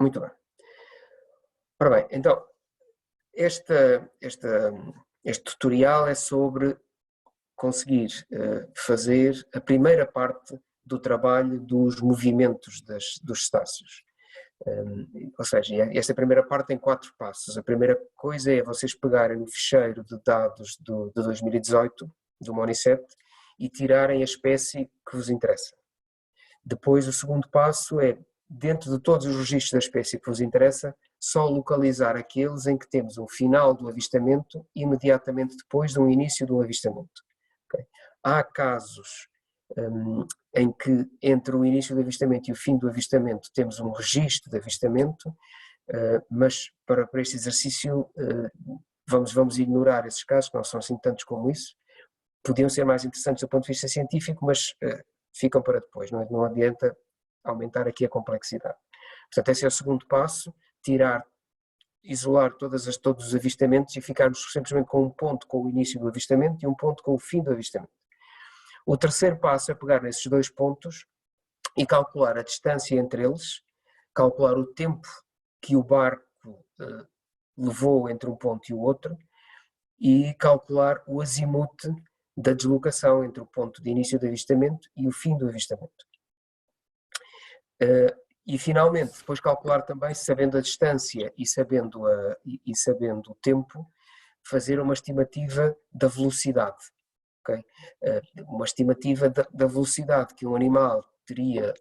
Muito bem. Ora bem, então, este tutorial é sobre conseguir fazer a primeira parte do trabalho dos movimentos dos cetáceos. Ou seja, esta primeira parte tem 4 passos. A primeira coisa é vocês pegarem o ficheiro de dados de 2018, do MONICET, e tirarem a espécie que vos interessa. Depois, o segundo passo é, dentro de todos os registros da espécie que vos interessa, só localizar aqueles em que temos um final do avistamento imediatamente depois de um início do avistamento. Okay? Há casos em que entre o início do avistamento e o fim do avistamento temos um registro de avistamento, mas para este exercício vamos ignorar esses casos, que não são assim tantos como isso. Podiam ser mais interessantes do ponto de vista científico, mas ficam para depois, não adianta aumentar aqui a complexidade. Portanto, esse é o segundo passo, isolar todos os avistamentos e ficarmos simplesmente com um ponto com o início do avistamento e um ponto com o fim do avistamento. O terceiro passo é pegar nesses 2 pontos e calcular a distância entre eles, calcular o tempo que o barco levou entre um ponto e o outro e calcular o azimuth da deslocação entre o ponto de início do avistamento e o fim do avistamento. E finalmente, depois calcular também, sabendo a distância e sabendo o tempo, fazer uma estimativa da velocidade. Okay? Uma estimativa da velocidade que um animal teria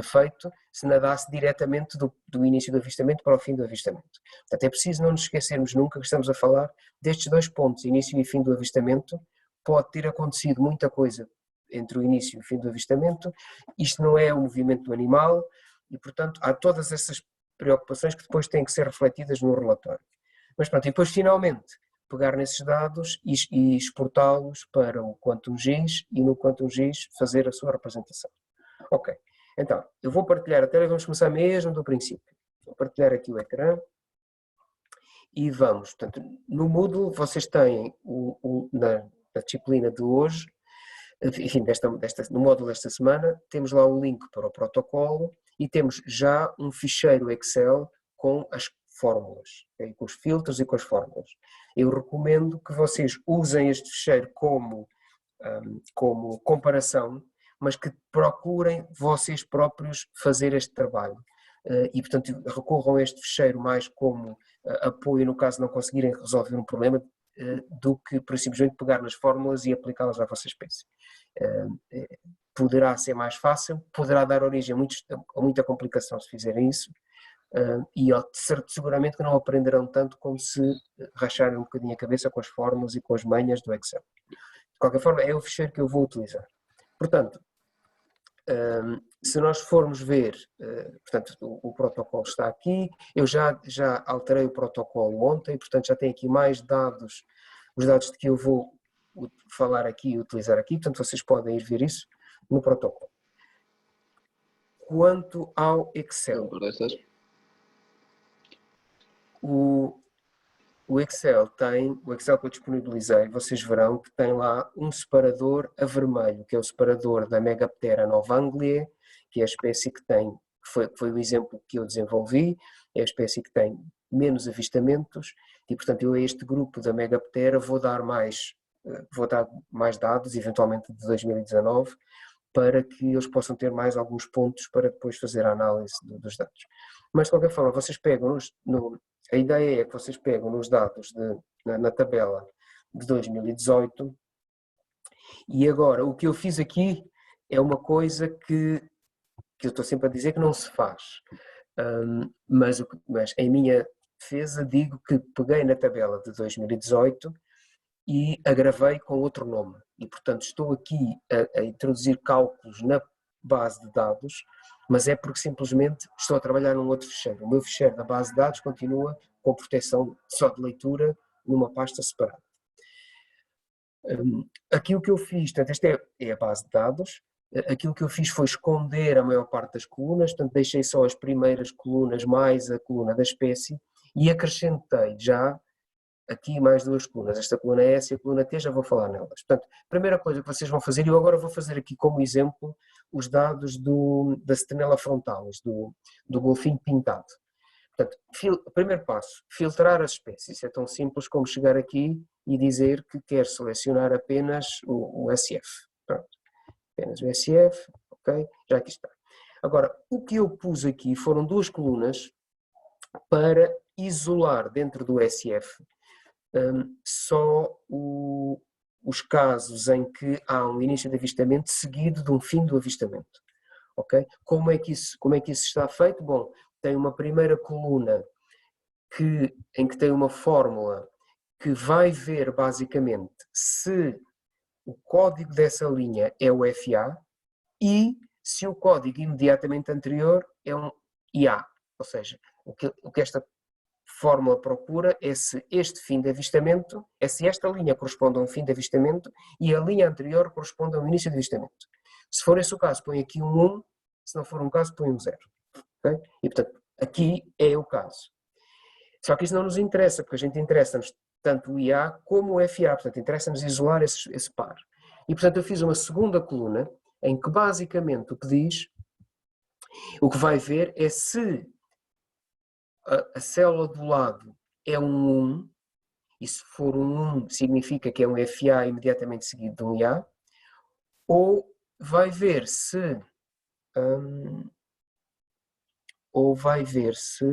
feito se nadasse diretamente do início do avistamento para o fim do avistamento. Portanto, é preciso não nos esquecermos nunca que estamos a falar destes 2 pontos, início e fim do avistamento. Pode ter acontecido muita coisa entre o início e o fim do avistamento, isto não é o movimento do animal e, portanto, há todas essas preocupações que depois têm que ser refletidas no relatório. Mas pronto, e depois finalmente pegar nesses dados e exportá-los para o QuantumGIS e no QuantumGIS fazer a sua representação. Ok, então, eu vou partilhar a tela e vamos começar mesmo do princípio. Vou partilhar aqui o ecrã e vamos, portanto, no Moodle vocês têm, na disciplina de hoje, enfim, no módulo desta semana, temos lá um link para o protocolo e temos já um ficheiro Excel com as fórmulas, okay? Com os filtros e com as fórmulas. Eu recomendo que vocês usem este ficheiro como comparação, mas que procurem vocês próprios fazer este trabalho. E, portanto, recorram a este ficheiro mais como apoio no caso de não conseguirem resolver um problema, do que por simplesmente pegar nas fórmulas e aplicá-las à vossa espécie. Poderá ser mais fácil, poderá dar origem a muita complicação se fizerem isso, e seguramente que não aprenderão tanto como se racharem um bocadinho a cabeça com as fórmulas e com as manhas do Excel. De qualquer forma, é o ficheiro que eu vou utilizar. Portanto, se nós formos ver, portanto, o protocolo está aqui, eu já alterei o protocolo ontem, portanto já tem aqui mais dados, os dados de que eu vou falar aqui e utilizar aqui, portanto vocês podem ir ver isso no protocolo. Quanto ao Excel, o Excel que eu disponibilizei, vocês verão que tem lá um separador a vermelho, que é o separador da Megaptera Nova Anglia, que é a espécie que foi o exemplo que eu desenvolvi, é a espécie que tem menos avistamentos, e portanto eu a este grupo da Megaptera vou dar mais dados, eventualmente de 2019, para que eles possam ter mais alguns pontos para depois fazer a análise dos dados. Mas de qualquer forma, vocês pegam a ideia é que vocês pegam nos dados na tabela de 2018 e agora o que eu fiz aqui é uma coisa que eu estou sempre a dizer que não se faz, mas em minha defesa digo que peguei na tabela de 2018 e a gravei com outro nome e portanto estou aqui a introduzir cálculos na base de dados, mas é porque simplesmente estou a trabalhar num outro ficheiro. O meu ficheiro da base de dados continua com proteção só de leitura numa pasta separada. Aqui o que eu fiz, portanto esta é a base de dados, aquilo que eu fiz foi esconder a maior parte das colunas, portanto deixei só as primeiras colunas mais a coluna da espécie e acrescentei já aqui mais 2 colunas, esta coluna S e a coluna T, já vou falar nelas. Portanto, a primeira coisa que vocês vão fazer, e eu agora vou fazer aqui como exemplo os dados da setenela frontalis, do golfinho pintado. Portanto, primeiro passo, filtrar as espécies. É tão simples como chegar aqui e dizer que quer selecionar apenas o SF. Pronto, apenas o SF, ok? Já aqui está. Agora, o que eu pus aqui foram duas colunas para isolar dentro do SF só os casos em que há um início de avistamento seguido de um fim do avistamento. Ok? Como é que isso está feito? Bom, tem uma primeira coluna em que tem uma fórmula que vai ver basicamente se o código dessa linha é o FA e se o código imediatamente anterior é um IA. Ou seja, o que esta fórmula procura é se este fim de avistamento, é se esta linha corresponde a um fim de avistamento e a linha anterior corresponde a um início de avistamento. Se for esse o caso, põe aqui um 1, se não for um caso, põe um 0. Okay? E, portanto, aqui é o caso. Só que isso não nos interessa, porque a gente interessa-nos tanto o IA como o FA, portanto, interessa-nos isolar esse par. E, portanto, eu fiz uma segunda coluna em que, basicamente, o que vai ver é se a célula do lado é um 1, e se for um 1 significa que é um FA imediatamente seguido de um IA, ou vai ver se ou vai ver se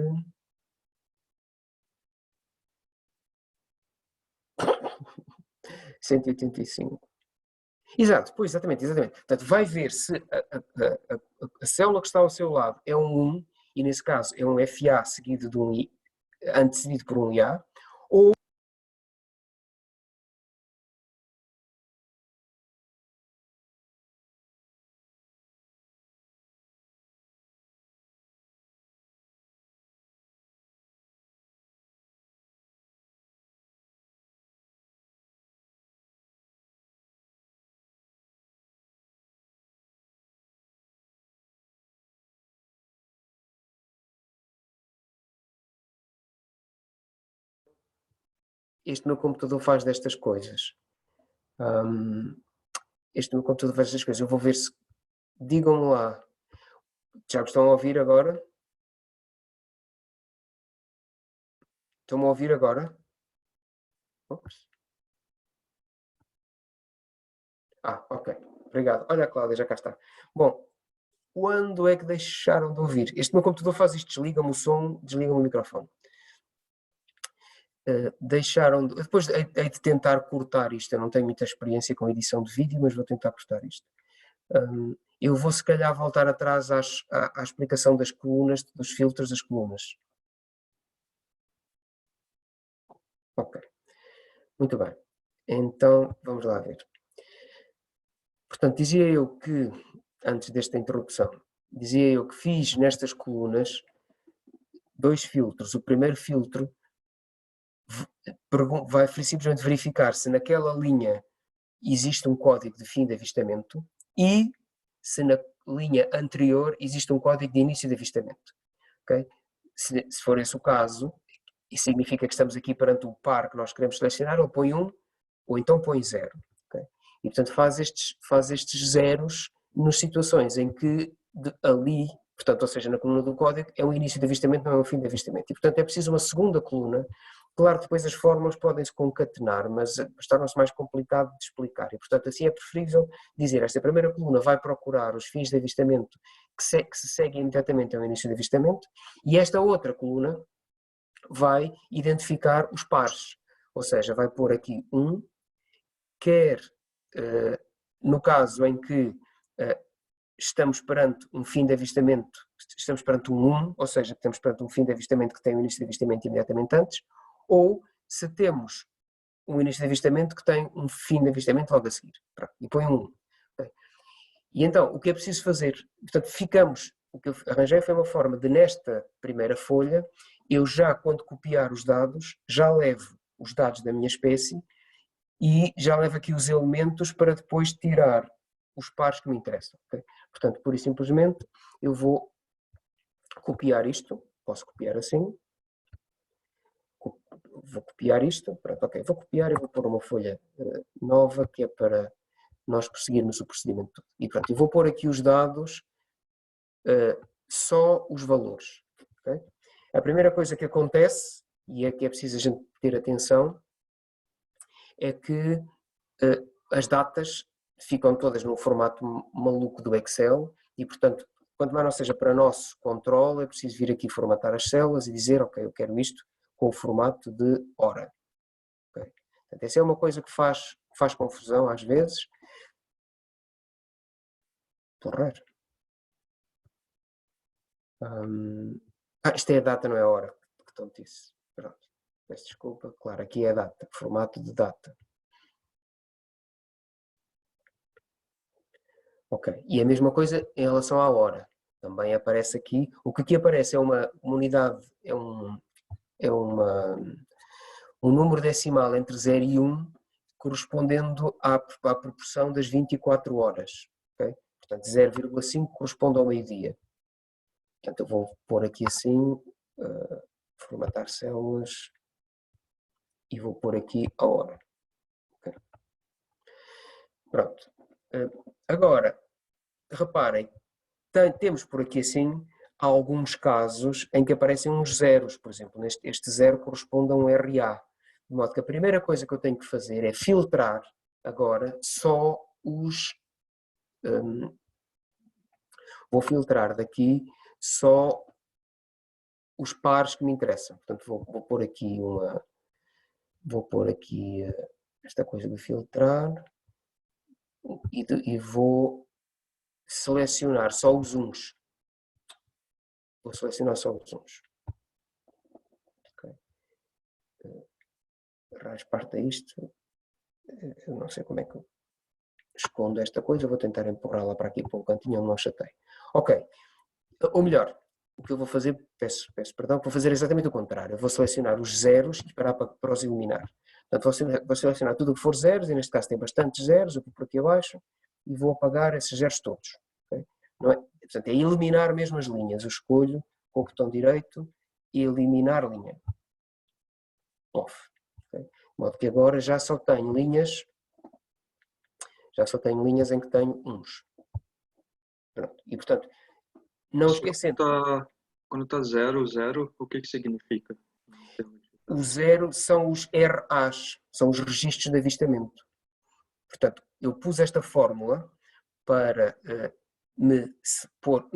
185. Exato, pois, exatamente. Portanto, vai ver se a célula que está ao seu lado é um 1, e nesse caso é um FA seguido de um I, antecedido por um IA, ou este meu computador faz destas coisas. Este meu computador faz destas coisas. Eu vou ver se... Digam-me lá. Já me estão a ouvir agora? Estão-me a ouvir agora? Ops. Ok. Obrigado. Olha, Cláudia, já cá está. Bom, quando é que deixaram de ouvir? Este meu computador faz isto, desliga-me o som, desliga-me o microfone. Depois hei de tentar cortar isto, eu não tenho muita experiência com edição de vídeo, mas vou tentar cortar isto. Eu vou se calhar voltar atrás à explicação das colunas, dos filtros das colunas. Ok, muito bem. Então, vamos lá ver. Portanto, dizia eu que, antes desta introdução, dizia eu que fiz nestas colunas dois filtros. O primeiro filtro vai simplesmente verificar se naquela linha existe um código de fim de avistamento e se na linha anterior existe um código de início de avistamento. Okay? Se for esse o caso, isso significa que estamos aqui perante o par que nós queremos selecionar, ele põe 1 ou então põe 0. Okay? E portanto faz estes zeros nas situações em que ali, portanto, ou seja, na coluna do código, é um início de avistamento, não é um fim de avistamento. E portanto é preciso uma segunda coluna. Claro, depois as fórmulas podem-se concatenar, mas torna-se mais complicado de explicar. E, portanto, assim é preferível dizer esta primeira coluna vai procurar os fins de avistamento que se seguem imediatamente ao início de avistamento e esta outra coluna vai identificar os pares. Ou seja, vai pôr aqui quer no caso em que estamos perante um fim de avistamento, estamos perante um 1, ou seja, estamos perante um fim de avistamento que tem o início de avistamento imediatamente antes, ou se temos um início de avistamento que tem um fim de avistamento logo a seguir. Pronto, e põe um 1. Okay. E então, o que é preciso fazer? Portanto, o que eu arranjei foi uma forma de, nesta primeira folha, eu já, quando copiar os dados, já levo os dados da minha espécie e já levo aqui os elementos para depois tirar os pares que me interessam. Okay? Portanto, pura e simplesmente, eu vou copiar isto, posso copiar assim, vou copiar isto, pronto, ok, vou copiar e vou pôr uma folha nova que é para nós prosseguirmos o procedimento todo. E pronto, eu vou pôr aqui os dados, só os valores. Okay? A primeira coisa que acontece, e é que é preciso a gente ter atenção, é que as datas ficam todas num formato maluco do Excel e, portanto, quanto mais não seja para nosso controle, é preciso vir aqui formatar as células e dizer, ok, eu quero isto com o formato de hora. Okay? Portanto, essa é uma coisa que faz confusão às vezes. Porra. Isto é a data, não é a hora, que tanto disse. Pronto, peço desculpa, claro, aqui é a data, formato de data. Ok, e a mesma coisa em relação à hora. Também aparece aqui, o que aqui aparece é uma unidade, é um número decimal entre 0 e 1, correspondendo à proporção das 24 horas. Okay? Portanto, 0,5 corresponde ao meio-dia. Portanto, eu vou pôr aqui assim, formatar células, e vou pôr aqui a hora. Okay? Pronto. Agora, reparem, temos por aqui assim alguns casos em que aparecem uns zeros, por exemplo, este zero corresponde a um RA, de modo que a primeira coisa que eu tenho que fazer é filtrar agora só os... vou filtrar daqui só os pares que me interessam. Portanto, vou pôr aqui esta coisa de filtrar e vou selecionar só os uns. Vou selecionar só os uns. Okay. Rasparta isto. Eu não sei como é que eu escondo esta coisa. Vou tentar empurrá-la para aqui para o cantinho onde não chatei. Ok. Ou melhor, o que eu vou fazer, peço perdão, vou fazer exatamente o contrário. Eu vou selecionar os zeros e esperar para os eliminar. Portanto, vou selecionar tudo o que for zeros, e neste caso tem bastantes zeros, eu vou por aqui abaixo, e vou apagar esses zeros todos. Okay? Não é? Portanto, é eliminar mesmo as linhas. Eu escolho com o botão direito e eliminar linha. Off. Okay? De modo que agora já só tenho linhas em que tenho uns. Pronto. E portanto, não esquecendo. Quando está 0, 0, o que significa? O zero são os RAs, são os registros de avistamento. Portanto, eu pus esta fórmula para me pôr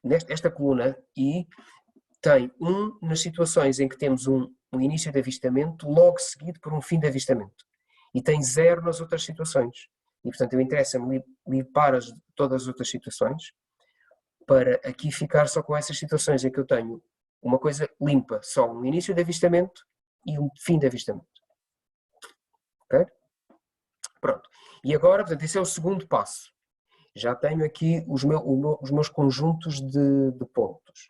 nesta coluna I tem nas situações em que temos um início de avistamento, logo seguido por um fim de avistamento. E tem 0 nas outras situações. E, portanto, eu interessa-me limpar todas as outras situações para aqui ficar só com essas situações em que eu tenho uma coisa limpa, só um início de avistamento e um fim de avistamento. Ok? Pronto. E agora, portanto, esse é o segundo passo. Já tenho aqui os meus conjuntos de pontos.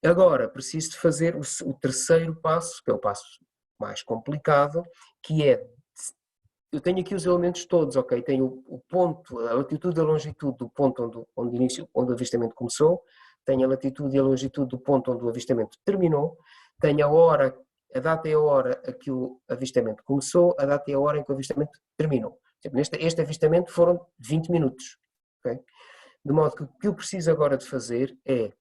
Agora, preciso de fazer o terceiro passo, que é o passo mais complicado, que é, eu tenho aqui os elementos todos, ok? Tenho o ponto, a latitude e a longitude do ponto onde o avistamento começou, tenho a latitude e a longitude do ponto onde o avistamento terminou, tenho a hora, a data e a hora a que o avistamento começou, a data e a hora em que o avistamento terminou. Este avistamento foram 20 minutos, ok? De modo que o que eu preciso agora de fazer é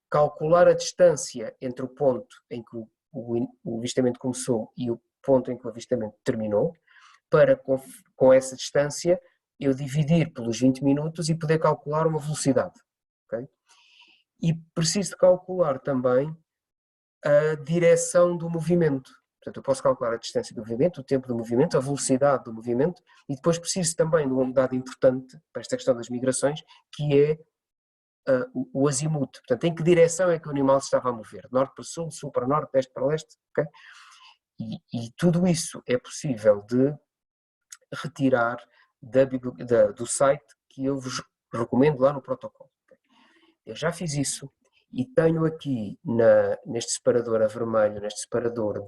calcular a distância entre o ponto em que o avistamento começou e o ponto em que o avistamento terminou, para com essa distância eu dividir pelos 20 minutos e poder calcular uma velocidade. Okay? E preciso de calcular também a direção do movimento. Portanto, eu posso calcular a distância do movimento, o tempo do movimento, a velocidade do movimento, e depois preciso também de um dado importante para esta questão das migrações, que é o azimuth. Portanto, em que direção é que o animal se estava a mover? De norte para sul, de sul para norte, leste para leste? Okay? E tudo isso é possível de retirar do site que eu vos recomendo lá no protocolo. Eu já fiz isso e tenho aqui neste separador a vermelho, neste separador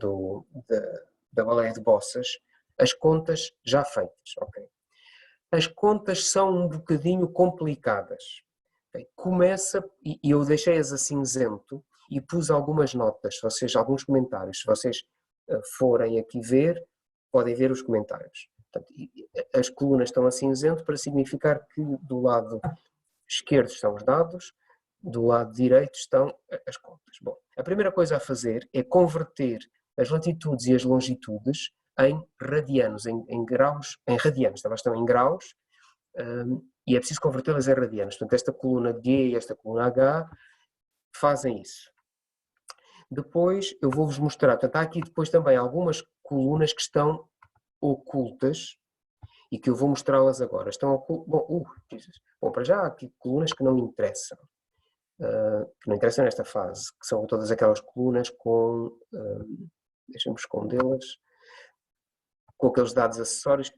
da baleia de Bossas, as contas já feitas. Okay? As contas são um bocadinho complicadas. Okay? Começa, e eu deixei-as a cinzento e pus algumas notas, alguns comentários. Se vocês forem aqui ver, podem ver os comentários. Portanto, as colunas estão a cinzento para significar que do lado esquerdo estão os dados, do lado direito estão as contas. Bom, a primeira coisa a fazer é converter as latitudes e as longitudes em radianos, em graus, em radianos, elas estão em graus, e é preciso convertê-las em radianos. Portanto, esta coluna G e esta coluna H fazem isso. Depois eu vou-vos mostrar, portanto, há aqui depois também algumas colunas que estão ocultas e que eu vou mostrá-las agora. Estão ocultas, bom, para já há aqui colunas que não interessam. Que não interessam nesta fase, que são todas aquelas colunas com, deixa-me escondê-las, com aqueles dados acessórios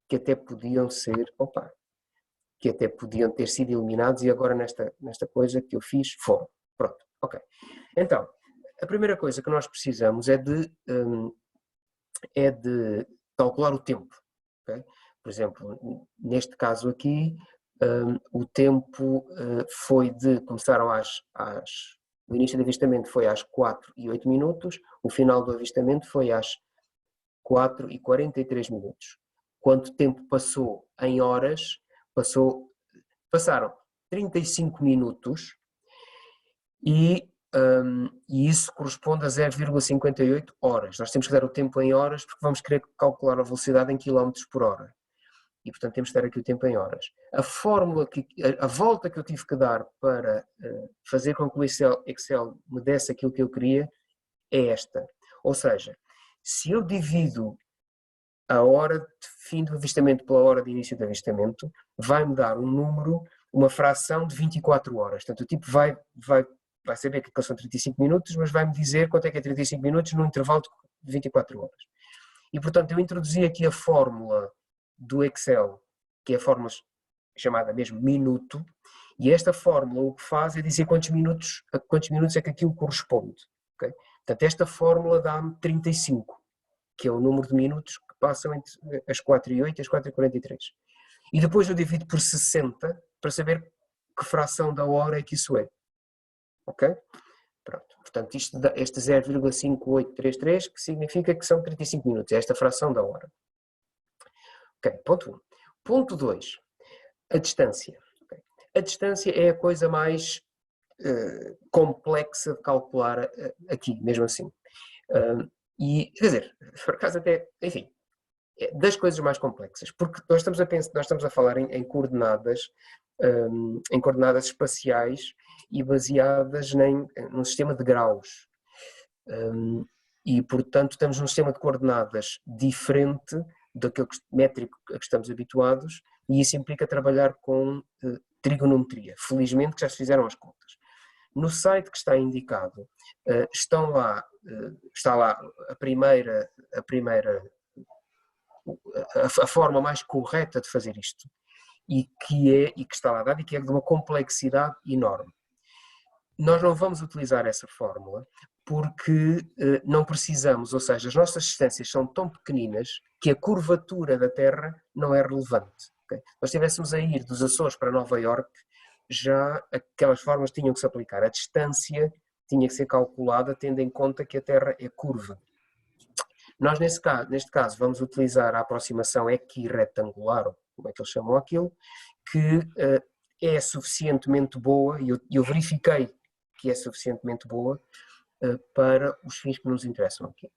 que até podiam ser, que até podiam ter sido eliminados e agora nesta coisa que eu fiz foram. Pronto, ok. Então, a primeira coisa que nós precisamos é de calcular o tempo. Okay? Por exemplo, neste caso aqui, o tempo foi começaram o início do avistamento foi às 4:08, o final do avistamento foi às 4:43. Quanto tempo passou em horas? Passaram 35 minutos e isso corresponde a 0,58 horas. Nós temos que dar o tempo em horas porque vamos querer calcular a velocidade em quilómetros por hora. E, portanto, temos que dar aqui o tempo em horas. A volta que eu tive que dar para fazer com que o Excel me desse aquilo que eu queria é esta. Ou seja, se eu divido a hora de fim do avistamento pela hora de início do avistamento, vai-me dar um número, uma fração de 24 horas. Portanto, o tipo vai saber que são 35 minutos, mas vai-me dizer quanto é que é 35 minutos num intervalo de 24 horas. E, portanto, eu introduzi aqui a fórmula do Excel, que é a fórmula chamada mesmo minuto, e esta fórmula o que faz é dizer quantos minutos é que aquilo corresponde. Okay? Portanto, esta fórmula dá-me 35, que é o número de minutos que passam entre as 4:08 e as 4:43. E depois eu divido por 60 para saber que fração da hora é que isso é. Ok? Pronto. Portanto, este 0,5833, que significa que são 35 minutos, é esta fração da hora. Ok, ponto 1. Ponto 2, a distância. Okay. A distância é a coisa mais complexa de calcular aqui, mesmo assim. E, quer dizer, por acaso até, enfim, é das coisas mais complexas, porque nós estamos a falar em coordenadas, em coordenadas espaciais e baseadas num sistema de graus. E, portanto, estamos num sistema de coordenadas diferente daquele métrico a que estamos habituados, e isso implica trabalhar com trigonometria. Felizmente que já se fizeram as contas. No site que está indicado, está lá a forma mais correta de fazer isto, e que está lá dada e que é de uma complexidade enorme. Nós não vamos utilizar essa fórmula porque não precisamos, ou seja, as nossas distâncias são tão pequeninas que a curvatura da Terra não é relevante. Okay? Se nós estivéssemos a ir dos Açores para Nova Iorque, já aquelas fórmulas tinham que se aplicar. A distância tinha que ser calculada tendo em conta que a Terra é curva. Nós, neste caso, vamos utilizar a aproximação equiretangular, ou como é que eles chamam aquilo, que é suficientemente boa, e eu verifiquei que é suficientemente boa para os fins que nos interessam aqui.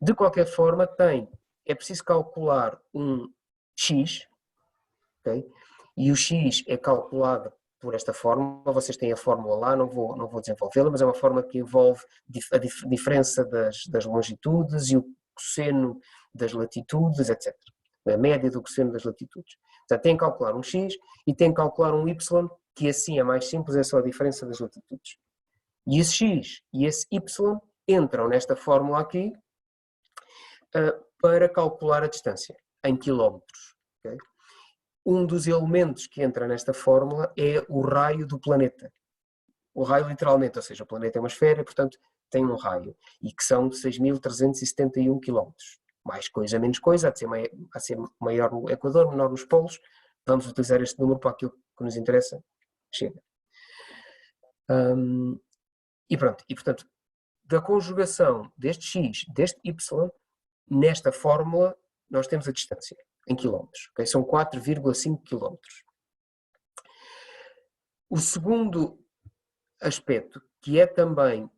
De qualquer forma, é preciso calcular um x, okay? E o x é calculado por esta fórmula, vocês têm a fórmula lá, não vou desenvolvê-la, mas é uma fórmula que envolve a diferença das longitudes e o cosseno das latitudes, etc. A média do cosseno das latitudes. Portanto, tem que calcular um x e tem que calcular um y, que assim é mais simples, é só a diferença das latitudes. E esse x e esse y entram nesta fórmula aqui para calcular a distância, em quilómetros. Okay? Um dos elementos que entra nesta fórmula é o raio do planeta. O raio literalmente, ou seja, o planeta é uma esfera, portanto tem um raio, e que são 6.371 km. Mais coisa, menos coisa, há de ser maior no Equador, menor nos polos. Vamos utilizar este número para aquilo que nos interessa. Chega. E pronto, e portanto, da conjugação deste x, deste y, nesta fórmula, nós temos a distância em quilómetros, okay? São 4,5 quilómetros. O segundo aspecto, que é também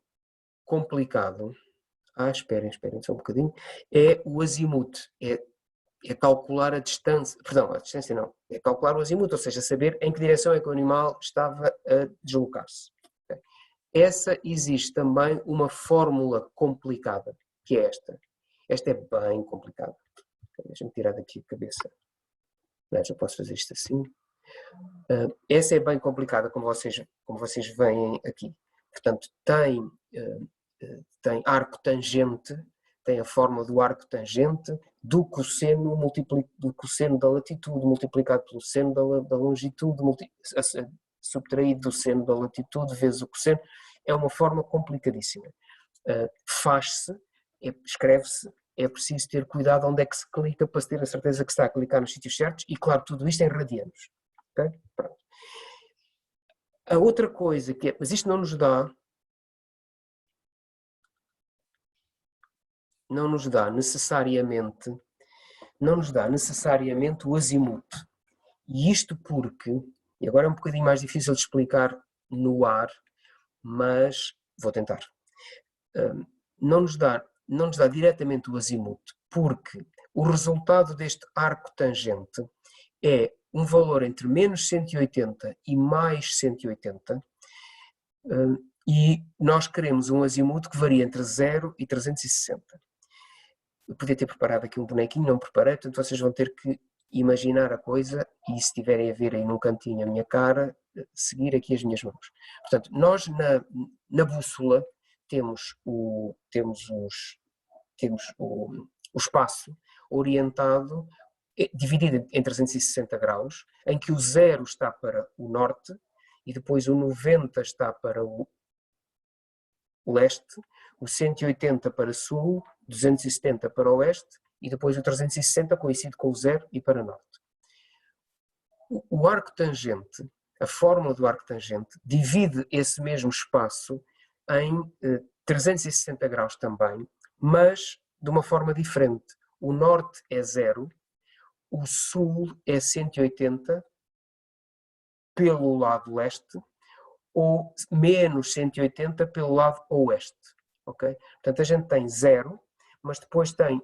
complicado, esperem só um bocadinho, é o azimuth, é calcular a distância, perdão, a distância não, é calcular o azimuth, ou seja, saber em que direção é que o animal estava a deslocar-se. Okay? Essa existe também uma fórmula complicada, que é esta. Esta é bem complicada. Deixa-me tirar daqui a cabeça. Já posso fazer isto assim. Essa é bem complicada, como vocês veem aqui. Portanto, tem arco tangente, tem a forma do arco tangente, do cosseno da latitude multiplicado pelo seno da longitude, subtraído do seno da latitude vezes o cosseno. É uma forma complicadíssima. Faz-se, escreve-se, é preciso ter cuidado onde é que se clica para se ter a certeza que se está a clicar nos sítios certos e, claro, tudo isto em radianos. Okay? Pronto. A outra coisa que é, mas isto não nos dá necessariamente o azimuth. E isto porque, e agora é um bocadinho mais difícil de explicar no ar, mas vou tentar. Não nos dá diretamente o azimuth, porque o resultado deste arco tangente é um valor entre menos 180 e mais 180, e nós queremos um azimuth que varia entre 0 e 360. Eu podia ter preparado aqui um bonequinho, não preparei, portanto vocês vão ter que imaginar a coisa e, se tiverem a ver aí num cantinho a minha cara, seguir aqui as minhas mãos. Portanto, nós na bússola temos o espaço orientado, dividido em 360 graus, em que o 0 está para o norte e depois o 90 está para o leste, o 180 para sul, 270 para o oeste e depois o 360 coincide com o 0 e para norte. O arco tangente, a fórmula do arco tangente, divide esse mesmo espaço em 360 graus também, mas de uma forma diferente. O norte é 0, o sul é 180 pelo lado leste, ou menos 180 pelo lado oeste. Okay? Portanto, a gente tem 0, mas depois tem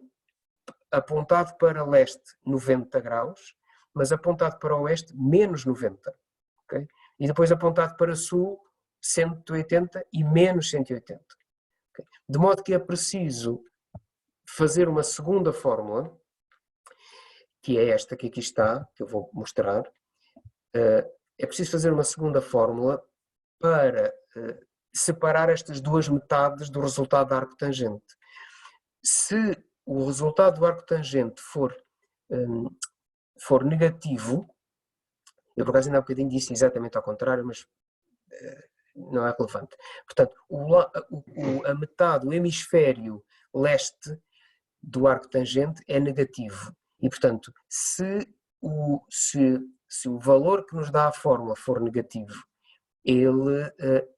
apontado para leste 90 graus, mas apontado para oeste menos 90. Okay? E depois apontado para sul 180 e menos 180. Okay? De modo que é preciso fazer uma segunda fórmula, que é esta que aqui está, que eu vou mostrar. É preciso fazer uma segunda fórmula para separar estas duas metades do resultado do arco tangente. Se o resultado do arco tangente for negativo, eu por acaso ainda há bocadinho disse exatamente ao contrário, mas não é relevante. Portanto, a metade, o hemisfério leste do arco tangente é negativo. E, portanto, se o valor que nos dá a fórmula for negativo,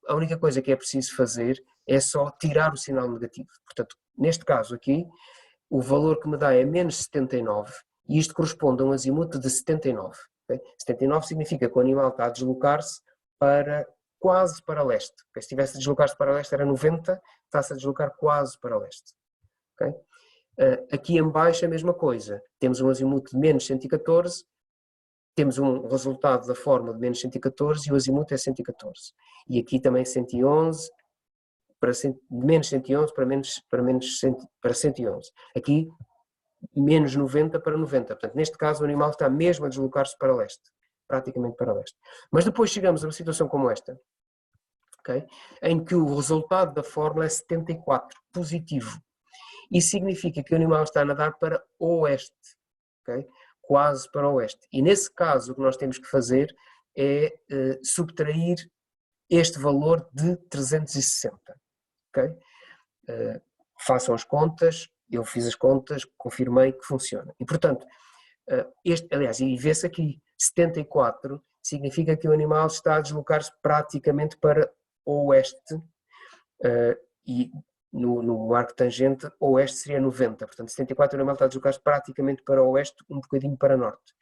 a única coisa que é preciso fazer é só tirar o sinal negativo. Portanto, neste caso aqui, o valor que me dá é menos 79 e isto corresponde a um azimuth de 79. Okay? 79 significa que o animal está a deslocar-se quase para leste. Okay? Se estivesse a deslocar-se para leste era 90, está-se a deslocar quase para leste. Okay? Aqui em baixo é a mesma coisa. Temos um azimuth de menos 114, temos um resultado da forma de menos 114 e o azimuth é 114. E aqui também 111, de menos 111 para 111. Aqui menos 90 para 90. Portanto, neste caso o animal está mesmo a deslocar-se para leste, praticamente para leste. Mas depois chegamos a uma situação como esta, okay? Em que o resultado da fórmula é 74, positivo. Isso significa que o animal está a nadar para o oeste, okay? Quase para o oeste. E nesse caso o que nós temos que fazer é subtrair este valor de 360. Okay? Façam as contas, eu fiz as contas, confirmei que funciona. E portanto, aliás, e vê-se aqui, 74 significa que o animal está a deslocar-se praticamente para o oeste, e no arco tangente, o oeste seria 90, portanto 74 o está deslocado praticamente para o oeste, um bocadinho para norte.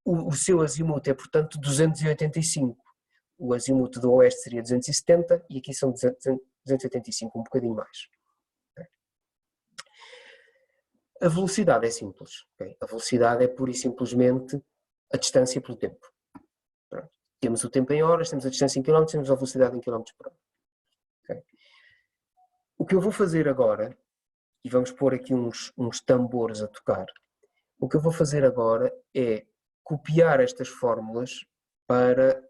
O seu azimuth é, portanto, 285. O azimuth do oeste seria 270 e aqui são 285, um bocadinho mais. A velocidade é simples. Okay? A velocidade é pura e simplesmente a distância pelo tempo. Pronto. Temos o tempo em horas, temos a distância em quilómetros, temos a velocidade em quilómetros por hora. Okay? O que eu vou fazer agora, e vamos pôr aqui uns tambores a tocar, o que eu vou fazer agora é copiar estas fórmulas para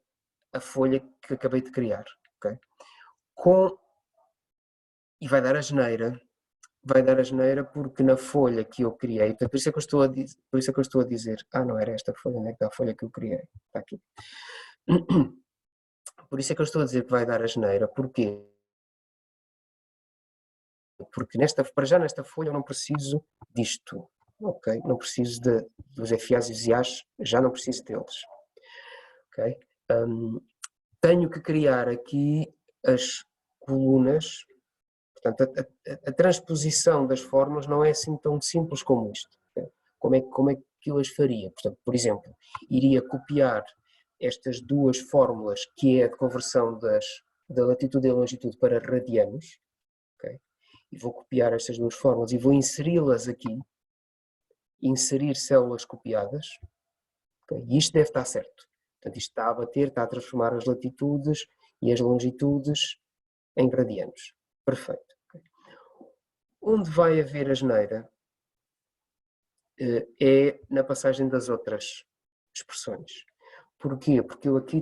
a folha que acabei de criar. Okay? E vai dar asneira porque na folha que eu criei, por isso é que eu estou a dizer, não era esta folha, onde é que está a folha que eu criei? Está aqui. Por isso é que eu estou a dizer que vai dar asneira, porquê? Porque para já nesta folha eu não preciso disto, ok? Não preciso dos FAs e os IAs, já não preciso deles, ok? Tenho que criar aqui as colunas. Portanto, a transposição das fórmulas não é assim tão simples como isto. Okay? Como é que eu as faria? Portanto, por exemplo, iria copiar estas duas fórmulas, que é a de conversão da latitude e longitude para radianos, okay? E vou copiar estas duas fórmulas e vou inseri-las aqui, inserir células copiadas, okay? E isto deve estar certo. Portanto, isto está a bater, está a transformar as latitudes e as longitudes em radianos. Perfeito. Onde vai haver asneira é na passagem das outras expressões. Porquê? Porque eu aqui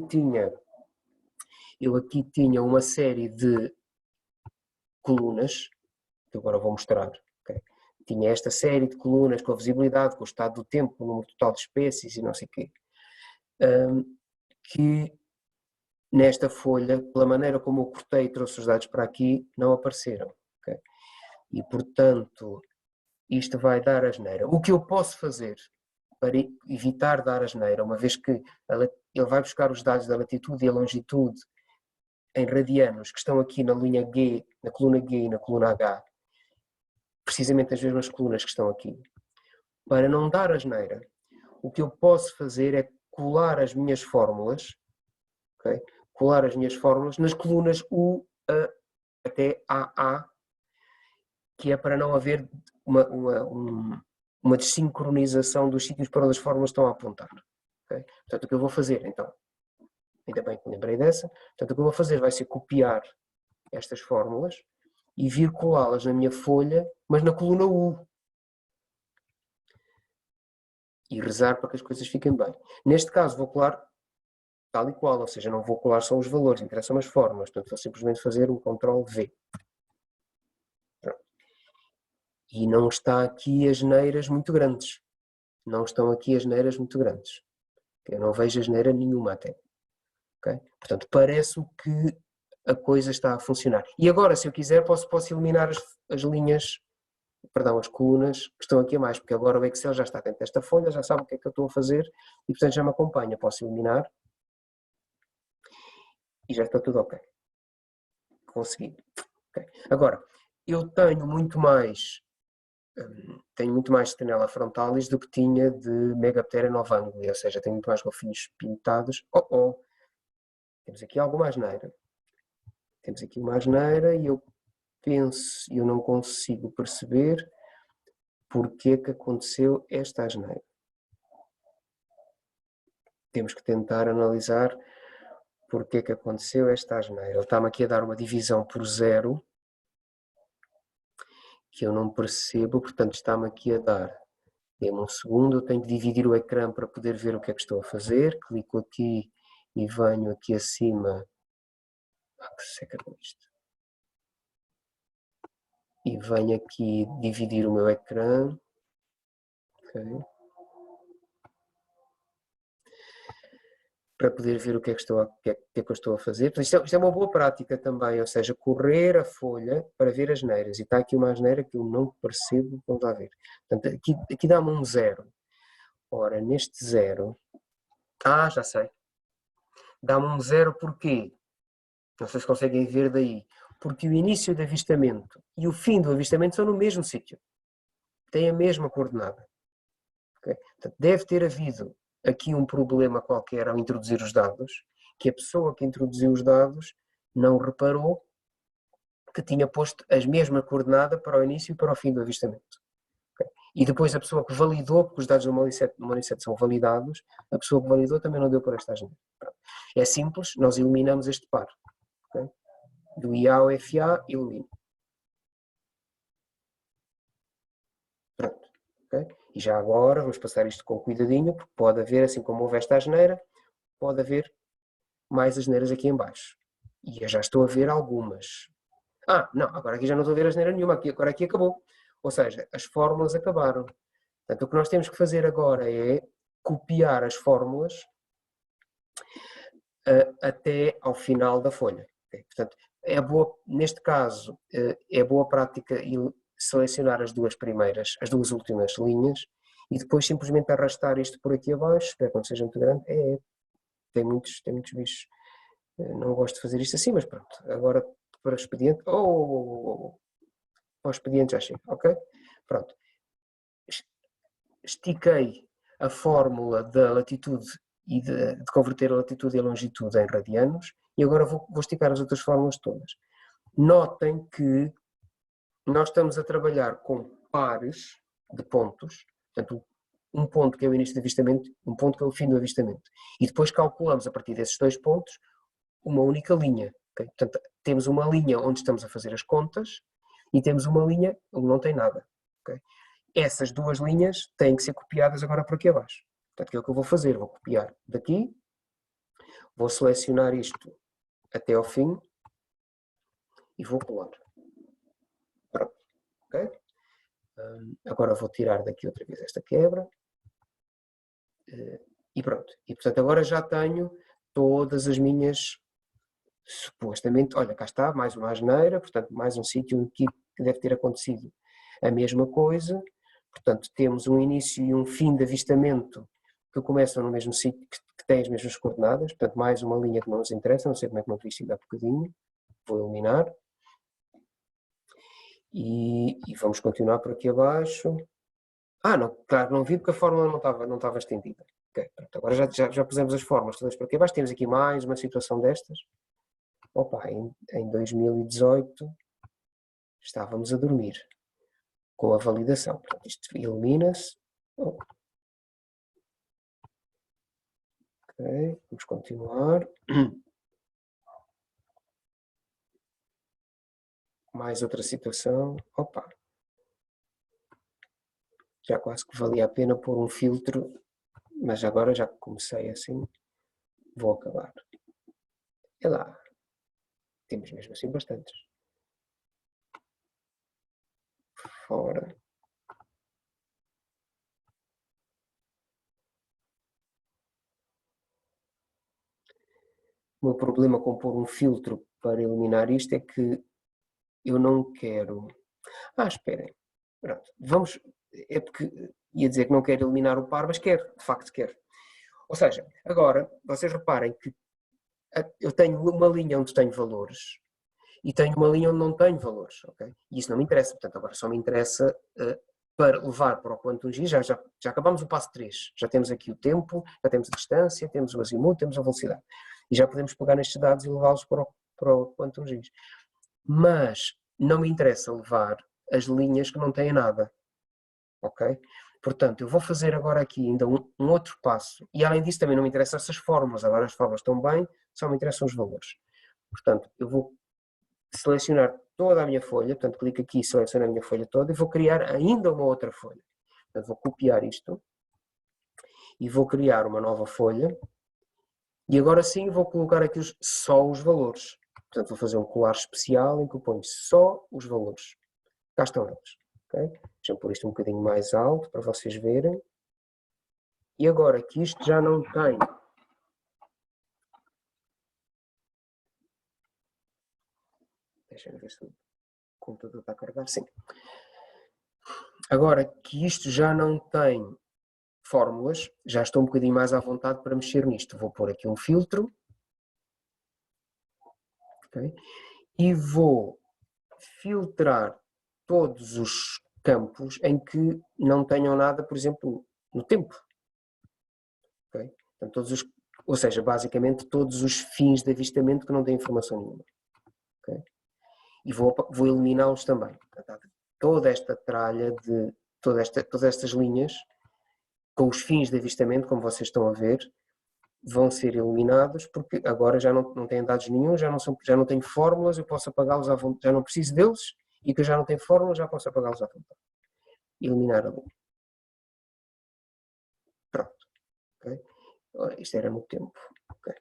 tinha uma série de colunas, que agora vou mostrar. Okay? Tinha esta série de colunas com a visibilidade, com o estado do tempo, o número total de espécies e não sei o quê. Que nesta folha, pela maneira como eu cortei e trouxe os dados para aqui, não apareceram. Okay? E, portanto, isto vai dar asneira. O que eu posso fazer para evitar dar asneira, uma vez que ele vai buscar os dados da latitude e a longitude em radianos, que estão aqui na linha G, na coluna G e na coluna H, precisamente as mesmas colunas que estão aqui. Para não dar asneira, o que eu posso fazer é colar as minhas fórmulas, okay? Colar as minhas fórmulas nas colunas U, A até AA, que é para não haver uma desincronização dos sítios para onde as fórmulas estão a apontar. Okay? Portanto, o que eu vou fazer, então, ainda bem que me lembrei dessa, portanto, o que eu vou fazer vai ser copiar estas fórmulas e vir colá-las na minha folha, mas na coluna U. E rezar para que as coisas fiquem bem. Neste caso, vou colar tal e qual, ou seja, não vou colar só os valores, interessam as fórmulas, portanto, vou simplesmente fazer um Ctrl+V. E não está aqui asneiras muito grandes. Não estão aqui asneiras muito grandes. Eu não vejo asneira nenhuma até. Okay? Portanto, parece que a coisa está a funcionar. E agora, se eu quiser, posso eliminar as linhas, perdão, as colunas que estão aqui a mais, porque agora o Excel já está dentro desta folha, já sabe o que é que eu estou a fazer e, portanto, já me acompanha. Posso eliminar e já está tudo ok. Consegui. Okay. Agora, eu tenho muito mais Tenella frontalis do que tinha de Megaptera novanguli, ou seja, tenho muito mais golfinhos pintados. Temos aqui alguma asneira. Temos aqui uma asneira e eu não consigo perceber porque é que aconteceu esta asneira. Temos que tentar analisar porque é que aconteceu esta asneira. Ele está-me aqui a dar uma divisão por 0, que eu não percebo, portanto está-me aqui a dar. Dê-me um segundo, eu tenho que dividir o ecrã para poder ver o que é que estou a fazer. Clico aqui e venho aqui acima. Que seca com isto. E venho aqui dividir o meu ecrã. Okay. Para poder ver o que é que eu estou a fazer. Isto é uma boa prática também, ou seja, correr a folha para ver as asneiras. E está aqui uma asneira que eu não percebo, vamos lá ver. Portanto, aqui dá-me um 0. Ora, neste 0... já sei. Dá-me um 0 porquê? Não sei se conseguem ver daí. porque o início do avistamento e o fim do avistamento são no mesmo sítio. Têm a mesma coordenada. Okay? Portanto, deve ter havido aqui um problema qualquer ao introduzir os dados, que a pessoa que introduziu os dados não reparou que tinha posto as mesmas coordenadas para o início e para o fim do avistamento. Okay? E depois a pessoa que validou, porque os dados do Monisset são validados, a pessoa que validou também não deu por esta agenda. É simples, nós eliminamos este par. Okay? Do IA ao FA, elimino. Pronto. Okay? E já agora vamos passar isto com cuidadinho, porque pode haver, assim como houve esta asneira, pode haver mais asneiras aqui em baixo. E eu já estou a ver algumas. Não, agora aqui já não estou a ver asneira nenhuma, agora aqui acabou. Ou seja, as fórmulas acabaram. Portanto, o que nós temos que fazer agora é copiar as fórmulas até ao final da folha. Okay? Portanto, neste caso, é boa prática selecionar as duas últimas linhas e depois simplesmente arrastar isto por aqui abaixo, espero que não seja muito grande, tem muitos bichos, não gosto de fazer isto assim, mas pronto, agora para o expediente, para o expediente já chega, ok? Pronto, estiquei a fórmula da latitude e de converter a latitude e a longitude em radianos e agora vou esticar as outras fórmulas todas. Notem que nós estamos a trabalhar com pares de pontos, portanto, um ponto que é o início do avistamento, um ponto que é o fim do avistamento. E depois calculamos a partir desses dois pontos uma única linha. Okay? Portanto, temos uma linha onde estamos a fazer as contas e temos uma linha onde não tem nada. Okay? Essas duas linhas têm que ser copiadas agora por aqui abaixo. Portanto, o que é que eu vou fazer? Vou copiar daqui, vou selecionar isto até ao fim e vou colar. Pronto. Okay? Agora vou tirar daqui outra vez esta quebra. E pronto. E portanto agora já tenho todas as minhas, supostamente, olha, cá está, mais uma asneira, portanto mais um sítio aqui que deve ter acontecido a mesma coisa. Portanto temos um início e um fim de avistamento que começam no mesmo sítio, que têm as mesmas coordenadas, portanto mais uma linha que não nos interessa, não sei como é que não vi isto ainda há bocadinho, vou eliminar. E vamos continuar por aqui abaixo. Não, claro, não vi porque a fórmula não estava estendida. Okay, pronto, agora já pusemos as fórmulas todas por aqui abaixo, temos aqui mais uma situação destas. Opa, em 2018 estávamos a dormir com a validação. Portanto, isto elimina-se. Ok, vamos continuar. Mais outra situação. Opa, já quase que valia a pena pôr um filtro, mas agora já comecei assim, vou acabar. É lá, temos mesmo assim bastantes. Fora. O meu problema com pôr um filtro para eliminar isto é que eu não quero... esperem. Pronto, vamos... É porque ia dizer que não quero eliminar o par, mas quero, de facto quero. Ou seja, agora, vocês reparem que eu tenho uma linha onde tenho valores e tenho uma linha onde não tenho valores, ok? E isso não me interessa, portanto agora só me interessa para levar para o Quantum G, já acabamos o passo 3, já temos aqui o tempo, já temos a distância, temos o azimuth, temos a velocidade. E já podemos pegar nestes dados e levá-los para o Quantum G. Mas não me interessa levar as linhas que não têm nada, ok? Portanto, eu vou fazer agora aqui ainda um outro passo, e além disso também não me interessam essas fórmulas, agora as fórmulas estão bem, só me interessam os valores. Portanto, eu vou selecionar toda a minha folha, portanto clico aqui e seleciono a minha folha toda e vou criar ainda uma outra folha. Portanto, vou copiar isto e vou criar uma nova folha e agora sim vou colocar aqui só os valores. Portanto, vou fazer um colar especial em que eu ponho só os valores. Cá estão eles. Okay? Deixa-me pôr isto um bocadinho mais alto para vocês verem. E agora que isto já não tem... Deixa-me ver se o computador está a carregar. Sim. Agora que isto já não tem fórmulas, já estou um bocadinho mais à vontade para mexer nisto. Vou pôr aqui um filtro. Okay? e vou filtrar todos os campos em que não tenham nada, por exemplo, no tempo. Okay? Portanto, ou seja, basicamente todos os fins de avistamento que não têm informação nenhuma. Okay? E vou eliminá-los também. Portanto, toda esta tralha de todas estas linhas com os fins de avistamento, como vocês estão a ver, vão ser eliminados porque agora já não têm dados nenhum, já não tenho fórmulas, eu posso apagá-los à vontade, já não preciso deles e que eu já não tenho fórmulas, já posso apagá-los à vontade. Eliminar a linha. Pronto. Okay? Isto era no tempo. Okay?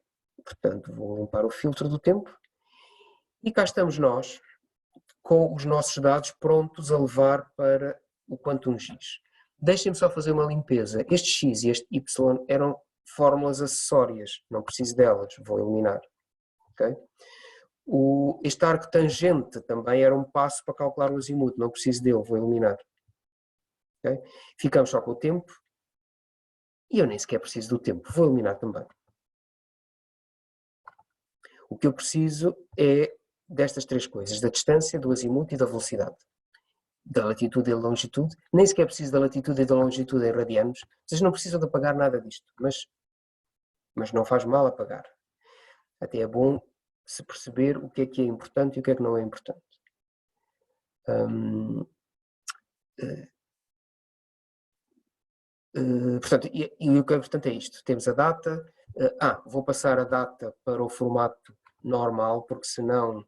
Portanto, vou limpar o filtro do tempo e cá estamos nós com os nossos dados prontos a levar para o Quantum X. Deixem-me só fazer uma limpeza. Este X e este Y eram fórmulas acessórias, não preciso delas, vou eliminar. Okay? Este arco tangente também era um passo para calcular o azimuth, não preciso dele, vou eliminar. Okay? Ficamos só com o tempo e eu nem sequer preciso do tempo, vou eliminar também. O que eu preciso é destas três coisas, da distância, do azimuth e da velocidade. Da latitude e da longitude, nem sequer preciso da latitude e da longitude em radianos, vocês não precisam de apagar nada disto, mas não faz mal apagar. Até é bom se perceber o que é importante e o que é que não é importante. Portanto, e o que é importante é isto, temos a data, vou passar a data para o formato normal, porque senão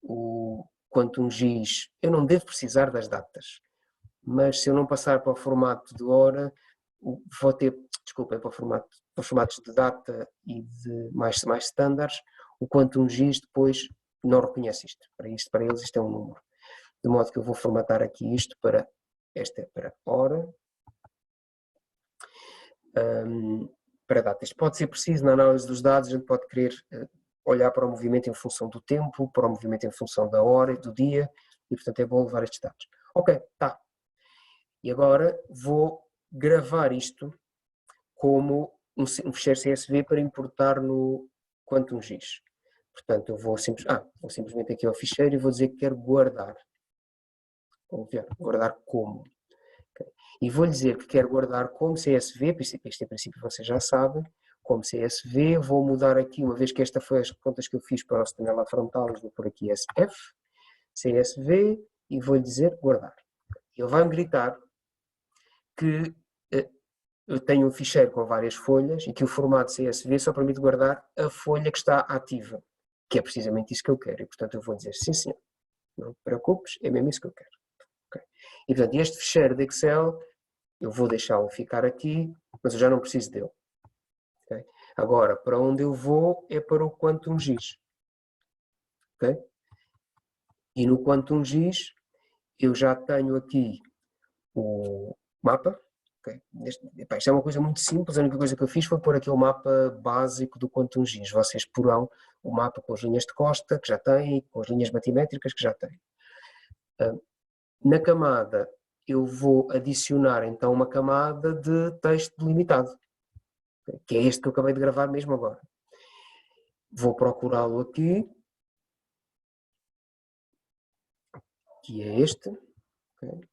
o Quantum GIS, eu não devo precisar das datas, mas se eu não passar para o formato de hora, vou ter, desculpem, para os formatos de data e de mais standards, o Quantum GIS depois não reconhece isto. Para eles isto é um número. De modo que eu vou formatar aqui isto para, esta é para hora, para data. Isto pode ser preciso na análise dos dados, a gente pode querer olhar para o movimento em função do tempo, para o movimento em função da hora e do dia, e portanto é bom levar estes dados. Ok, tá. E agora vou gravar isto como um ficheiro CSV para importar no Quantum GIS. Portanto, eu vou simplesmente aqui ao ficheiro e vou dizer que quero guardar. Vou ver, guardar como. Okay. E vou dizer que quero guardar como CSV, isto em princípio vocês já sabem, como CSV, vou mudar aqui, uma vez que esta foi as contas que eu fiz para o Stenella Frontal, vou pôr aqui SF, CSV, e vou-lhe dizer guardar. Ele vai-me gritar que eu tenho um ficheiro com várias folhas e que o formato CSV só permite guardar a folha que está ativa, que é precisamente isso que eu quero. E, portanto, eu vou dizer sim, senhor, não te preocupes, é mesmo isso que eu quero. Okay. E, portanto, este ficheiro de Excel, eu vou deixá-lo ficar aqui, mas eu já não preciso dele. Okay. Agora, para onde eu vou é para o Quantum GIS. Okay. E no Quantum GIS, eu já tenho aqui o mapa. Okay. Isto é uma coisa muito simples, a única coisa que eu fiz foi pôr aqui o mapa básico do Quantum GIS. Vocês porão o mapa com as linhas de costa, que já têm, com as linhas batimétricas, que já têm. Na camada, eu vou adicionar então uma camada de texto delimitado, que é este que eu acabei de gravar mesmo agora. Vou procurá-lo aqui, que é este. Okay.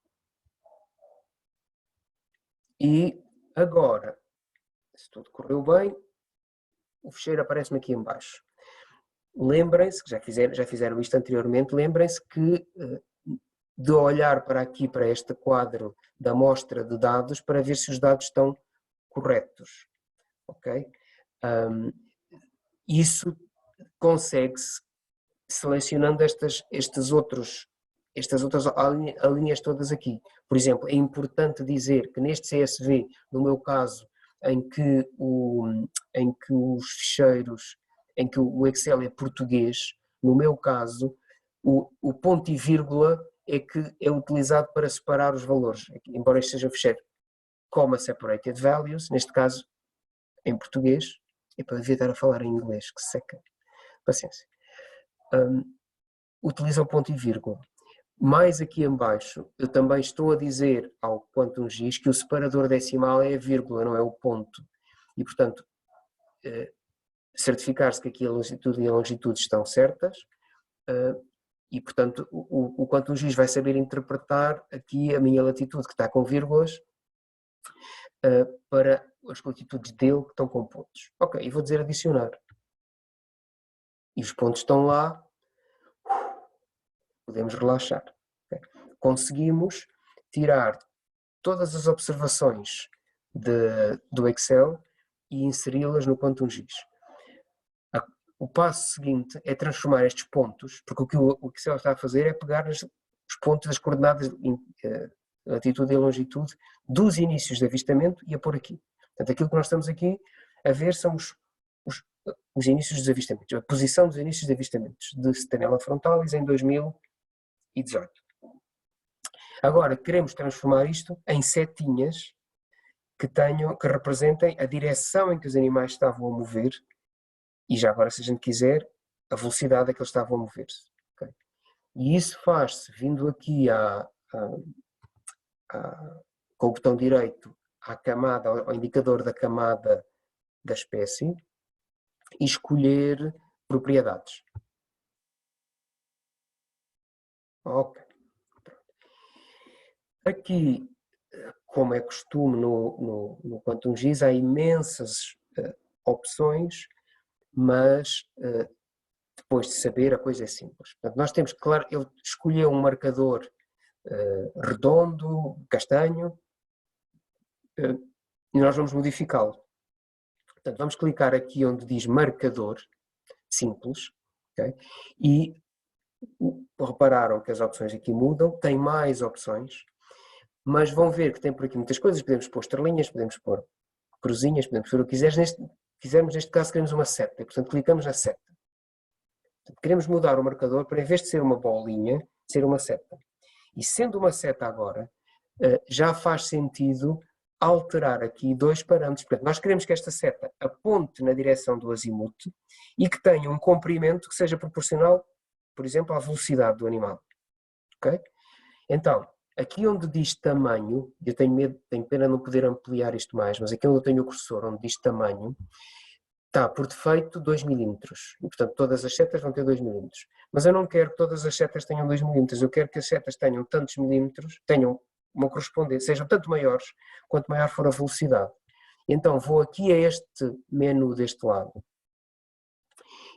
E agora, se tudo correu bem, o ficheiro aparece-me aqui em baixo. Lembrem-se, que já fizeram isto anteriormente, lembrem-se que de olhar para aqui, para este quadro da amostra de dados, para ver se os dados estão corretos. Ok? Isso consegue-se selecionando estas outras linhas todas aqui. Por exemplo, é importante dizer que neste CSV, no meu caso, em que os ficheiros, em que o Excel é português, no meu caso, o ponto e vírgula é que é utilizado para separar os valores, embora este seja um ficheiro comma separated values, neste caso em português, e para devia estar a falar em inglês, que seca, paciência. Utiliza o ponto e vírgula. Mais aqui em baixo, eu também estou a dizer ao Quantum GIS que o separador decimal é a vírgula, não é o ponto. E, portanto, certificar-se que aqui a latitude e a longitude estão certas. e portanto o quantum giz vai saber interpretar aqui a minha latitude que está com vírgulas para as latitudes dele que estão com pontos. Ok, e vou dizer adicionar. E os pontos estão lá, podemos relaxar. Okay. Conseguimos tirar todas as observações do Excel e inseri-las no quantum giz. O passo seguinte é transformar estes pontos, porque o que o Excel está a fazer é pegar os pontos das coordenadas latitude e longitude dos inícios de avistamento e a pôr aqui. Portanto, aquilo que nós estamos aqui a ver são os inícios dos avistamentos, a posição dos inícios de avistamentos de Stenella Frontalis em 2018. Agora, queremos transformar isto em setinhas que representem a direção em que os animais estavam a mover e já agora, se a gente quiser, a velocidade a que eles estavam a mover-se. Okay? E isso faz-se vindo aqui com o botão direito à camada, ao indicador da camada da espécie e escolher propriedades. Ok. Aqui, como é costume no quantum giz, há imensas opções, mas depois de saber a coisa é simples. Portanto, nós temos que, claro, ele escolheu um marcador redondo, castanho, e nós vamos modificá-lo. Portanto, vamos clicar aqui onde diz marcador, simples, okay? E repararam que as opções aqui mudam, tem mais opções, mas vão ver que tem por aqui muitas coisas, podemos pôr estrelinhas, podemos pôr cruzinhas, podemos pôr o que quisermos, neste caso queremos uma seta, e portanto clicamos na seta. Portanto, queremos mudar o marcador para, em vez de ser uma bolinha, ser uma seta. E sendo uma seta agora, já faz sentido alterar aqui dois parâmetros. Portanto, nós queremos que esta seta aponte na direção do azimuth e que tenha um comprimento que seja proporcional, por exemplo, à velocidade do animal. Ok? Então, aqui onde diz tamanho, eu tenho pena de não poder ampliar isto mais, mas aqui onde eu tenho o cursor, onde diz tamanho, está por defeito 2 mm. E, portanto, todas as setas vão ter 2 mm. Mas eu não quero que todas as setas tenham 2 mm. Eu quero que as setas tenham tantos milímetros, tenham uma correspondência, sejam tanto maiores, quanto maior for a velocidade. Então, vou aqui a este menu deste lado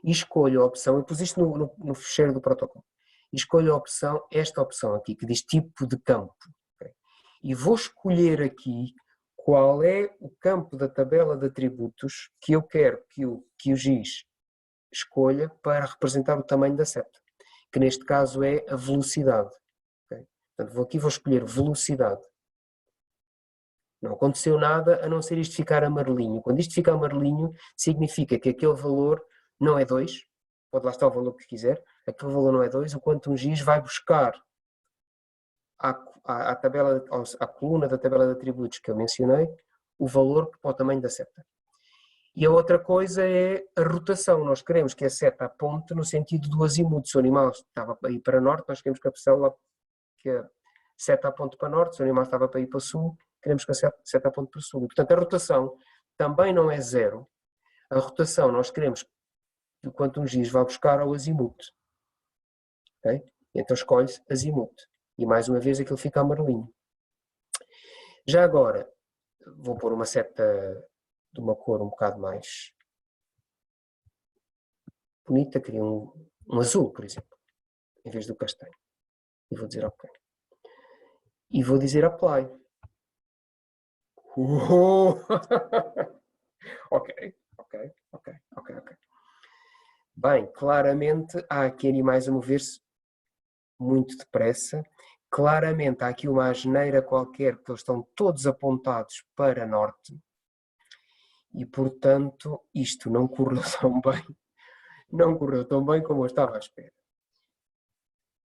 e escolho a opção, eu pus isto no fecheiro do protocolo, e escolho a opção, esta opção aqui, que diz tipo de campo. Okay? E vou escolher aqui qual é o campo da tabela de atributos que eu quero que o giz escolha para representar o tamanho da seta, que neste caso é a velocidade. Okay? Portanto, vou escolher velocidade. Não aconteceu nada a não ser isto ficar amarelinho. Quando isto fica amarelinho, significa que aquele valor não é 2, pode lá estar o valor que quiser, aquele valor não é 2, o quantum giz vai buscar à coluna da tabela de atributos que eu mencionei, o valor para o tamanho da seta. E a outra coisa é a rotação. Nós queremos que a seta aponte no sentido do azimuth. Se o animal estava para ir para norte, nós queremos que a seta aponte para norte. Se o animal estava para ir para sul, queremos que a seta aponte para sul. E, portanto, a rotação também não é 0. A rotação nós queremos que o quantum giz vá buscar ao azimuth. Okay? Então escolhe-se azimuth. E mais uma vez aquilo fica amarelinho. Já agora, vou pôr uma seta de uma cor um bocado mais bonita, queria um azul, por exemplo, em vez do castanho. E vou dizer OK. E vou dizer Apply. Ok. Bem, claramente há aqui animais a mover-se muito depressa. Claramente há aqui uma asneira qualquer, porque eles estão todos apontados para norte. E, portanto, isto não correu tão bem. Não correu tão bem como eu estava à espera.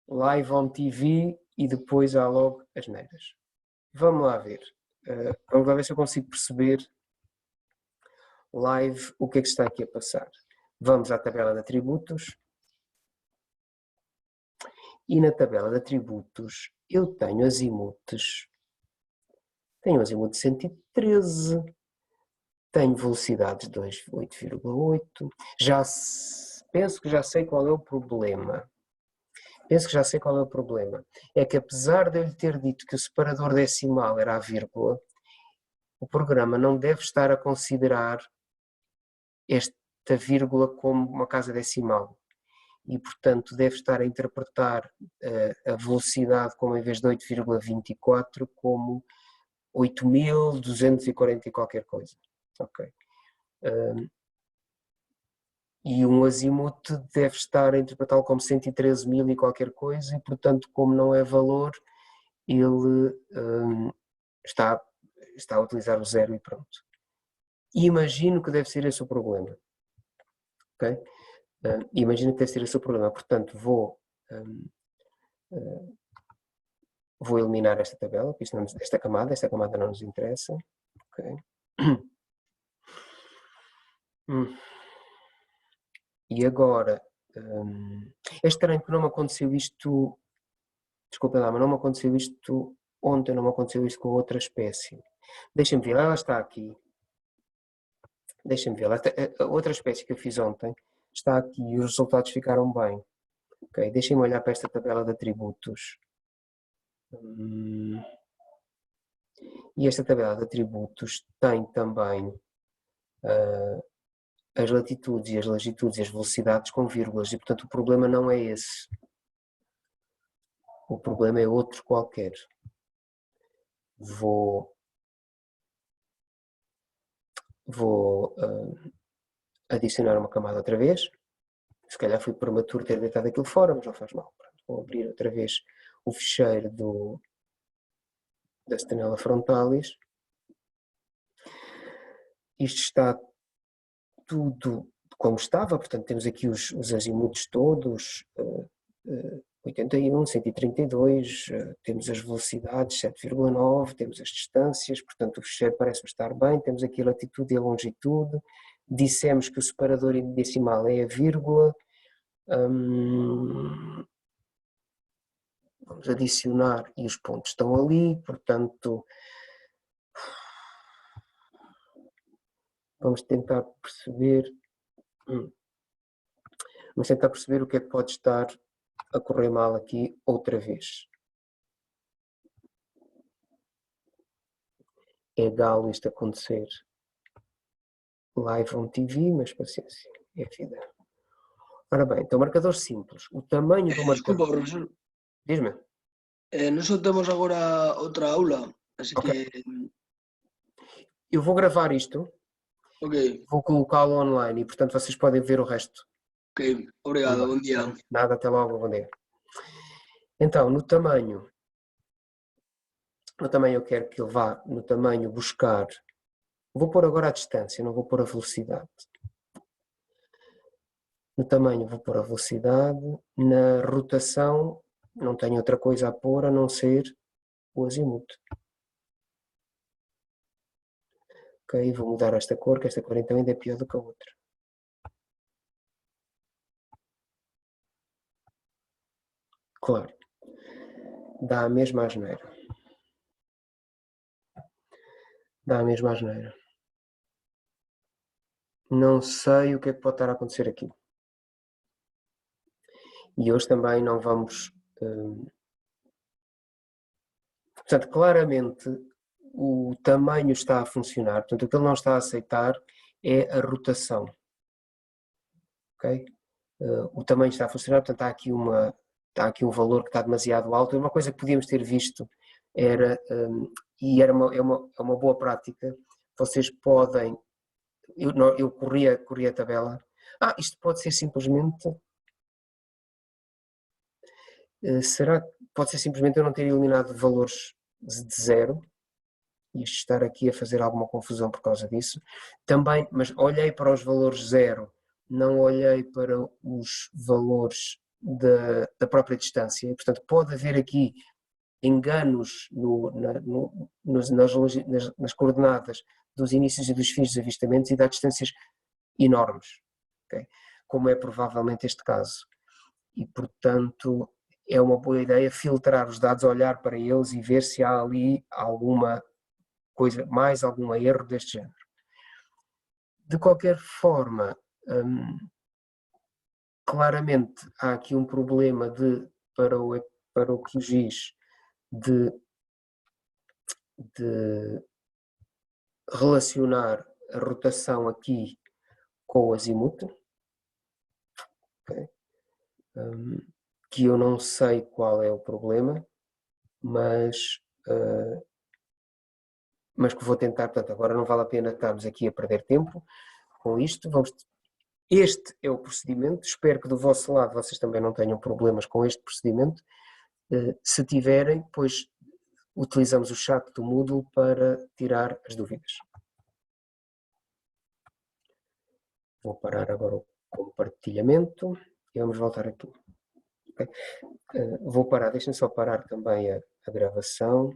Live on TV e depois há logo asneiras. Vamos lá ver. Vamos lá ver se eu consigo perceber live o que é que está aqui a passar. Vamos à tabela de atributos. E na tabela de atributos eu tenho azimuths. Tenho azimuth 113. Tenho velocidades de 8,8. Penso que já sei qual é o problema. Penso que já sei qual é o problema. É que apesar de eu lhe ter dito que o separador decimal era a vírgula, o programa não deve estar a considerar esta vírgula como uma casa decimal. E, portanto, deve estar a interpretar a velocidade como, em vez de 8,24, como 8.240 e qualquer coisa. Ok. E um azimuth deve estar a interpretá-lo como 113.000 e qualquer coisa, e, portanto, como não é valor, ele está a utilizar o zero e pronto. E imagino que deve ser esse o problema. Ok? Imagino que deve ser esse o problema. Portanto, vou eliminar esta tabela, porque esta camada não nos interessa. Okay. E agora, é estranho que não me aconteceu isto, desculpa lá, mas não me aconteceu isto ontem, não me aconteceu isto com outra espécie. Deixem-me ver, ela está aqui. Deixem-me ver, a outra espécie que eu fiz ontem está aqui e os resultados ficaram bem. Ok, deixem-me olhar para esta tabela de atributos. E esta tabela de atributos tem também as latitudes e as longitudes e as velocidades com vírgulas, e portanto o problema não é esse. O problema é outro qualquer. Vou adicionar uma camada outra vez. Se calhar fui prematuro ter deitado aquilo fora, mas não faz mal. Pronto, vou abrir outra vez o ficheiro da Stenella Frontalis. Isto está tudo como estava, portanto temos aqui os azimuths todos, 81, 132, temos as velocidades 7,9, temos as distâncias, portanto o ficheiro parece-me estar bem, temos aqui a latitude e a longitude, dissemos que o separador decimal é a vírgula, vamos adicionar e os pontos estão ali, portanto vamos tentar perceber o que é que pode estar a correr mal aqui outra vez. É galo isto acontecer live on TV, mas paciência, é a vida. Ora bem, então marcador simples. O tamanho do marcador... Desculpa, profesor. Diz-me. Nós temos agora outra aula, así Okay. que... Eu vou gravar isto, Ok, vou colocá-lo online e, portanto, vocês podem ver o resto. ok. Obrigado, bom dia. Nada, até logo, bom dia. Então, no tamanho eu quero que ele vá no tamanho buscar... Vou pôr agora a distância, não vou pôr a velocidade. No tamanho vou pôr a velocidade, na rotação não tenho outra coisa a pôr a não ser o azimuth. Ok, vou mudar esta cor, que esta cor então ainda é pior do que a outra. Claro, dá a mesma asneira. Dá a mesma asneira. Não sei o que é que pode estar a acontecer aqui. E hoje também não vamos... Portanto, claramente o tamanho está a funcionar. Portanto, o que ele não está a aceitar é a rotação. Ok? O tamanho está a funcionar, portanto há aqui um valor que está demasiado alto. Uma coisa que podíamos ter visto era, e é uma boa prática, vocês podem... Eu corria a tabela. Isto pode ser simplesmente... será que pode ser simplesmente eu não ter eliminado valores de zero e estar aqui a fazer alguma confusão por causa disso? Também, mas olhei para os valores zero, não olhei para os valores da própria distância, portanto pode haver aqui enganos nas coordenadas dos inícios e dos fins dos avistamentos e dá distâncias enormes, okay? Como é provavelmente este caso. E, portanto, é uma boa ideia filtrar os dados, olhar para eles e ver se há ali alguma coisa, mais algum erro deste género. De qualquer forma, claramente há aqui um problema de para o QGIS de relacionar a rotação aqui com o azimuth, okay. Que eu não sei qual é o problema, mas que vou tentar. Portanto, agora não vale a pena estarmos aqui a perder tempo com isto. Este é o procedimento. Espero que do vosso lado vocês também não tenham problemas com este procedimento. Se tiverem, depois utilizamos o chat do Moodle para tirar as dúvidas. Vou parar agora o compartilhamento e vamos voltar aqui. Okay. Vou parar, deixem só parar também a gravação.